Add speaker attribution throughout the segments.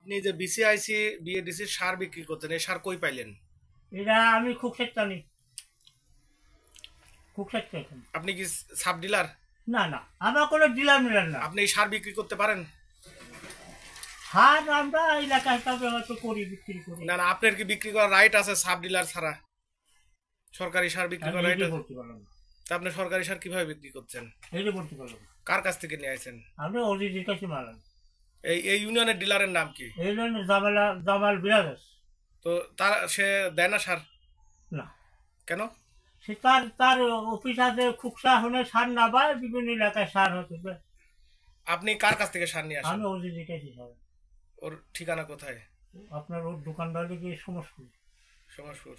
Speaker 1: আপনি যে BCIC BADC সার বিক্রি করতেন এই সার কই পাইলেন?
Speaker 2: এটা আমি খুকসাইট জানি, খুকসাইট এখানে।
Speaker 1: আপনি কি সাব ডিলার?
Speaker 2: না না, আমার কোনো ডিলার মিলার না।
Speaker 1: আপনি এই সার বিক্রি করতে পারেন?
Speaker 2: সার আমরা এলাকা হিসাবে হয়তো করি, বিক্রি করি।
Speaker 1: না না, আপনার কি বিক্রি করার রাইট আছে সাব ডিলার ছাড়া? সরকারি সার বিক্রি করার রাইট আছে?
Speaker 2: বলতে পারলাম না।
Speaker 1: তা আপনি সরকারি সার কিভাবে বিক্রি করছেন?
Speaker 2: এইটা বলতে পারলাম না।
Speaker 1: কার কাছ থেকে নিয়ে আসেন?
Speaker 2: আপনি অজিতের কাছে মারান।
Speaker 1: এই এই ইউনিয়নের ডিলারের নাম কি?
Speaker 2: এই জন্য জামাল বিরাজ।
Speaker 1: তো তার সে দেয় না সার?
Speaker 2: না,
Speaker 1: কেন?
Speaker 2: সে তার তার অফিস আছে, খুকসা হলে সার না পায়, বিভিন্ন এলাকায় সার হতে।
Speaker 1: আপনি কার কাছ থেকে সার নিয়ে আসেন?
Speaker 2: আমি অজিতের কাছে যাবো।
Speaker 1: ওর ঠিকানা কোথায়?
Speaker 2: আপনার ওর দোকানদার গিয়ে সমস্যা।
Speaker 1: সমাজপুর।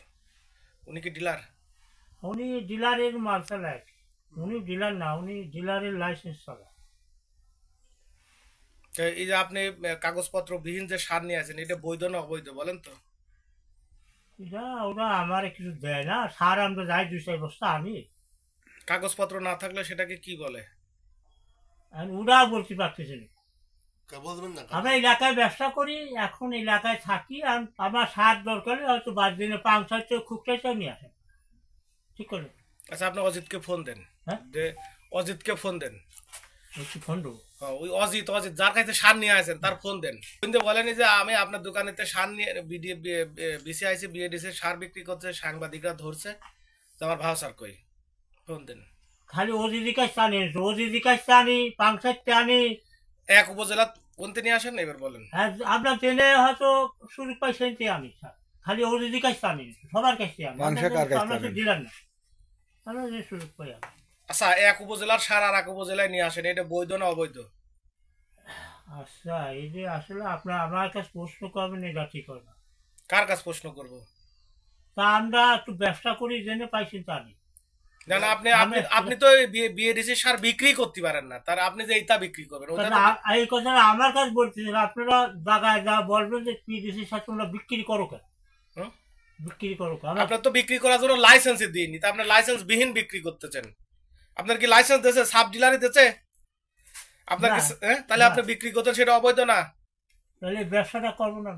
Speaker 1: উনি কি ডিলার?
Speaker 2: উনি ডিলারের মাল চালায়। উনি ডিলার না, উনি ডিলারের লাইসেন্স চালায়।
Speaker 1: তো এই যে আপনি কাগজপত্র বিহীন যে সার নিয়ে আসেন এটা বৈধ না অবৈধ বলেন তো?
Speaker 2: এটা ওরা আমার কিছু দেয় না, সার আমরা যাই 2-4 বস্তা আনি।
Speaker 1: কাগজপত্র না থাকলে সেটাকে কি বলে?
Speaker 2: আমি ওরা বলতে পারতেছি না। আমরা এলাকায় ব্যবসা করি, এখন এলাকায় থাকি, আমার সার দরকার হয়তো 5 দিনে 5-6 খুব চাইতে নিয়ে আসেন। ঠিক করে।
Speaker 1: আচ্ছা, আপনি অজিতকে ফোন দেন।
Speaker 2: হ্যাঁ,
Speaker 1: যে অজিতকে ফোন দেন।
Speaker 2: একটু ফোন দেবো।
Speaker 1: ওই অজিত অজিত যার কাছে সার নিয়ে আসেন তার ফোন দেন। কিন্তু বলেনি যে আমি আপনার দোকানেতে সার নিয়ে বিসিআইসি বিএডিসি সার বিক্রি করছে, সাংবাদিকরা ধরছে, তো আমার ভাও স্যার কই? ফোন দেন।
Speaker 2: খালি ওজিদি কাছে আনি, ওজিদি কাছে আনি, 5-6 আনি।
Speaker 1: এক উপজেলা কোনতে নিয়ে আসেন এবার বলেন?
Speaker 2: আমরা জেনে হয়তো শুরু পাইছেন আমি খালি ওজিদি কাছে আনি, সবার কাছে আনি। আমরা তো দিলাম না, আমরা যে সুযোগ পাই।
Speaker 1: আচ্ছা, এক উপজেলার সার আর এক উপজেলায় নিয়ে আসেন, এটা বৈধ না অবৈধ?
Speaker 2: আচ্ছা, এই যে আসলে আপনার আমার কাছে প্রশ্ন করবেন, এটা ঠিক হয় না।
Speaker 1: কার কাছে প্রশ্ন করব?
Speaker 2: তা আমরা একটু ব্যবসা করি, জেনে পাইছি তা নেই।
Speaker 1: না না, আপনি আপনি আপনি তো বিএডিসি সার বিক্রি করতে পারেন না, তার আপনি যে এইটা বিক্রি করবেন
Speaker 2: এই কথাটা আমার কাছে বলতেছেন, আপনারা জায়গায় যা বলবেন যে পিডিসির সাথে তোমরা বিক্রি করো কেন, বিক্রি করো কেন?
Speaker 1: আপনার তো বিক্রি করার জন্য লাইসেন্সই দিইনি, তা আপনার লাইসেন্স বিহীন বিক্রি করতেছেন। আপনার কি লাইসেন্স দিয়েছে? সাব ডিলারই দিয়েছে আপনার কি? তাহলে আপনি বিক্রি করতেন, সেটা অবৈধ না?
Speaker 2: তাহলে ব্যবসাটা করবো না।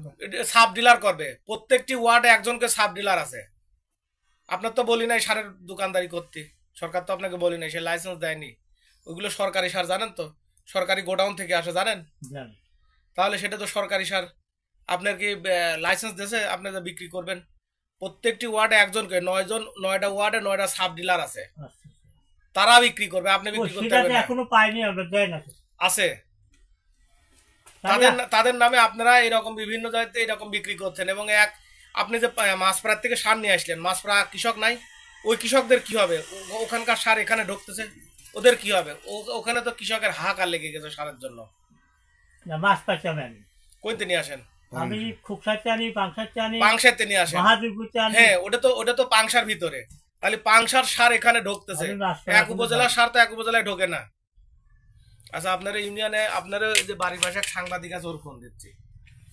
Speaker 1: সাব ডিলার করবে, প্রত্যেকটি ওয়ার্ডে একজনকে সাব ডিলার আছে। আপনার তো বলি নাই সারের দোকানদারি করতে, সরকার তো আপনাকে বলি নাই, সে লাইসেন্স দেয়নি। ওইগুলো সরকারি সার জানেন তো, সরকারি গোডাউন থেকে আসে জানেন? তাহলে সেটা তো সরকারি সার। আপনার কি লাইসেন্স দিয়েছে আপনি যে বিক্রি করবেন? প্রত্যেকটি ওয়ার্ডে একজনকে, 9টা ওয়ার্ডে 9টা সাব ডিলার আছে, তারা বিক্রি করবে, আপনি বিক্রি করতে পারবেন না।
Speaker 2: এখনো পাইনি আমরা, দেয় না। আছে,
Speaker 1: তাদের নামে আপনারা এরকম বিভিন্ন জায়গাতে এরকম বিক্রি করছেন। এবং আপনি যে মাছপাড়ার থেকে সার নিয়ে আসলেন, মাছপাড়া কৃষক নাই, ওই কৃষকদের কি হবে? ওখানকার সার এখানে ঢুকতেছে, ওদের কি হবে? ওখানে তো কৃষকের হাহাকার লেগে গেছে সারের জন্য।
Speaker 2: মাছ পাইছি আমি কইতে
Speaker 1: নিয়ে আসেন?
Speaker 2: আমি খুকসাতে আনি, পাংশাতে আনি,
Speaker 1: পাংশাতে নিয়ে আসেন। হ্যাঁ, ওটা তো পাংশার ভিতরে, তাহলে পাংশার সার এখানে ঢুকতেছে, এক উপজেলার সার তো এক উপজেলায় ঢোকে না। আচ্ছা, আপনার ইউনিয়নে আপনার যে বাড়ির পাশে সাংবাদিক আছে, ওর ফোন দিচ্ছি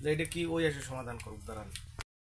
Speaker 1: যে এটা কি, ওই এসে সমাধান করুক, দাঁড়ান।